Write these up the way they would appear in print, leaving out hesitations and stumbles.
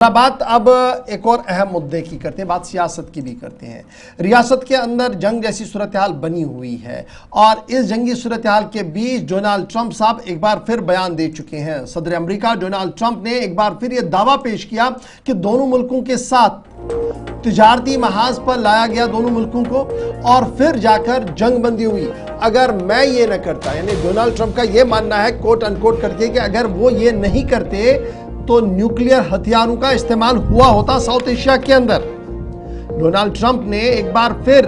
बात अब एक और अहम मुद्दे की करते हैं, बात सियासत की भी करते हैं। रियासत के अंदर जंग जैसी सूरत हाल बनी हुई है और इस जंगी सूरत हाल के बीच डोनाल्ड ट्रंप साहब एक बार फिर बयान दे चुके हैं। सदर अमेरिका डोनाल्ड ट्रंप ने एक बार फिर यह दावा पेश किया कि दोनों मुल्कों के साथ तिजारती महाज पर लाया गया दोनों मुल्कों को और फिर जाकर जंग बंदी हुई। अगर मैं ये न करता, यानी डोनाल्ड ट्रंप का ये मानना है कोट अनकोट करके कि अगर वो ये नहीं करते तो न्यूक्लियर हथियारों का इस्तेमाल हुआ होता साउथ एशिया के अंदर। डोनाल्ड ट्रंप ने एक बार फिर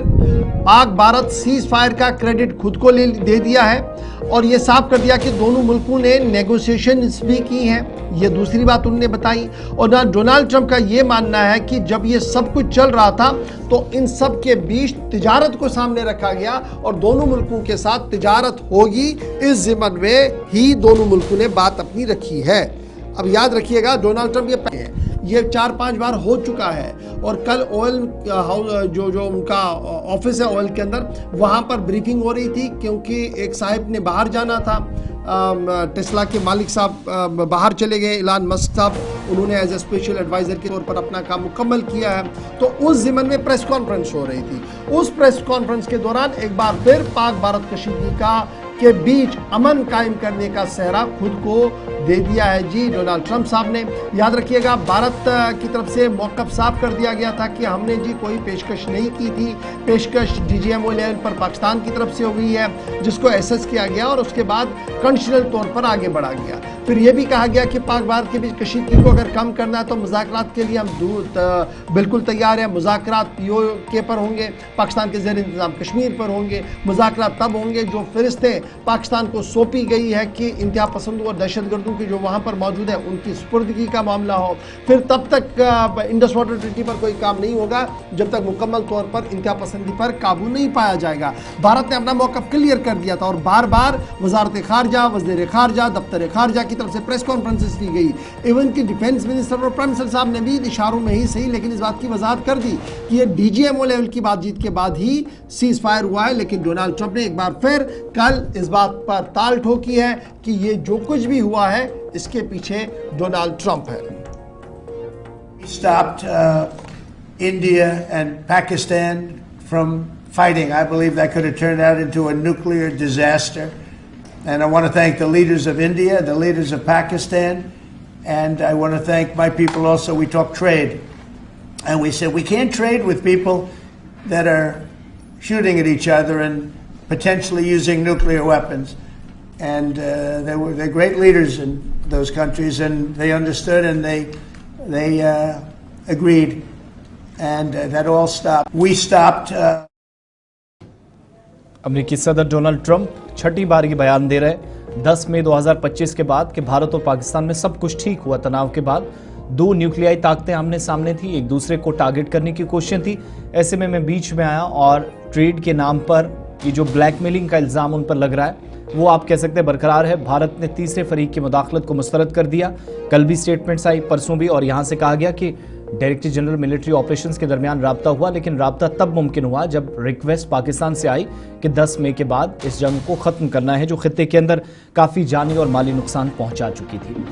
पाक भारत सीज फायर का क्रेडिट खुद को दे दिया है और यह साफ कर दिया कि दोनों मुल्कों ने नेगोशिएशंस भी की हैं। यह दूसरी बात उन्होंने बताई। और डोनाल्ड ट्रंप का यह मानना है कि जब ये सब कुछ चल रहा था तो इन सब के बीच तिजारत को सामने रखा गया और दोनों मुल्कों के साथ तिजारत होगी, इस ज़िम्मन में ही दोनों मुल्कों ने बात अपनी रखी है। अब याद रखिएगा, डोनाल्ड ट्रंप ये 4-5 बार हो चुका है और कल ऑयल हाउस जो उनका ऑफिस है ऑयल के अंदर, वहाँ पर ब्रीफिंग हो रही थी क्योंकि एक साहब ने बाहर जाना था। टेस्ला के मालिक साहब बाहर चले गए, इलान मस्क साहब, उन्होंने एज ए स्पेशल एडवाइज़र के तौर पर अपना काम मुकम्मल किया है। तो उस ज़िम्मन में प्रेस कॉन्फ्रेंस हो रही थी। उस प्रेस कॉन्फ्रेंस के दौरान एक बार फिर पाक भारत कशीदगी के बीच अमन कायम करने का सेहरा खुद को दे दिया है जी डोनाल्ड ट्रंप साहब ने। याद रखिएगा, भारत की तरफ से मौक़िफ़ साफ कर दिया गया था कि हमने जी कोई पेशकश नहीं की थी। पेशकश DGMO-11 पर पाकिस्तान की तरफ से हुई है, जिसको एसेस किया गया और उसके बाद कंडीशनल तौर पर आगे बढ़ा गया। फिर यह भी कहा गया कि पाक भारत के बीच कशीदगी को अगर कम करना है तो मुज़ाकरात के लिए हम बिल्कुल तैयार हैं। मुज़ाकरात POK पर होंगे, पाकिस्तान के ज़ेर इंतज़ाम कश्मीर पर होंगे। मुज़ाकरात तब होंगे जो फ़रिश्तें पाकिस्तान को सौंपी गई है कि इंतहा पसंदों और दहशतगर्दों की जो वहाँ पर मौजूद है उनकी सुपुर्दगी का मामला हो। फिर तब तक इंडस वाटर ट्रीटी पर कोई काम नहीं होगा जब तक मुकम्मल तौर पर इंतहा पसंदी पर काबू नहीं पाया जाएगा। भारत ने अपना मौक़िफ़ क्लियर कर दिया था और बार बार वज़ारत ख़ारजा, वज़ीर ख़ारजा, दफ्तर ख़ारजा की तरफ से प्रेस कॉन्फ्रेंसेस की गई। इवन की डिफेंस मिनिस्टर और प्राइम मिनिस्टर साहब ने भी इशारों में ही सही लेकिन इस बात की वजाहत कर दी कि ये DGMO लेवल की बातचीत के बाद ही सीज फायर हुआ है। लेकिन डोनाल्ड ट्रंप ने एक बार फिर कल इस बात पर ताल ठोकी है कि ये जो कुछ भी हुआ है इसके पीछे डोनाल्ड ट्रंप है। Stopped India and Pakistan from fighting. I believe that could have turned out into a nuclear disaster. And I want to thank the leaders of India, the leaders of Pakistan, and I want to thank my people also. We talk trade, and we said we can't trade with people that are shooting at each other and potentially using nuclear weapons. And they're great leaders in those countries, and they understood and they agreed, and that all stopped. We stopped. अमेरिकी सदर Donald Trump छठी बार ये बयान दे रहे 10 मई 2025 के बाद कि भारत और पाकिस्तान में सब कुछ ठीक हुआ। तनाव के बाद दो न्यूक्लियाई ताकतें आमने सामने थी, एक दूसरे को टारगेट करने की कोशिशें थी। ऐसे में मैं बीच में आया और ट्रेड के नाम पर ये जो ब्लैकमेलिंग का इल्ज़ाम उन पर लग रहा है वो आप कह सकते हैं बरकरार है। भारत ने तीसरे फरीक की मुदाखलत को मुस्तरद कर दिया। कल भी स्टेटमेंट्स आई, परसों भी, और यहाँ से कहा गया कि डायरेक्टर जनरल मिलिट्री ऑपरेशंस के दरमियान राब्ता हुआ, लेकिन राब्ता तब मुमकिन हुआ जब रिक्वेस्ट पाकिस्तान से आई कि 10 मई के बाद इस जंग को ख़त्म करना है जो खित्ते के अंदर काफ़ी जानी और माली नुकसान पहुंचा चुकी थी।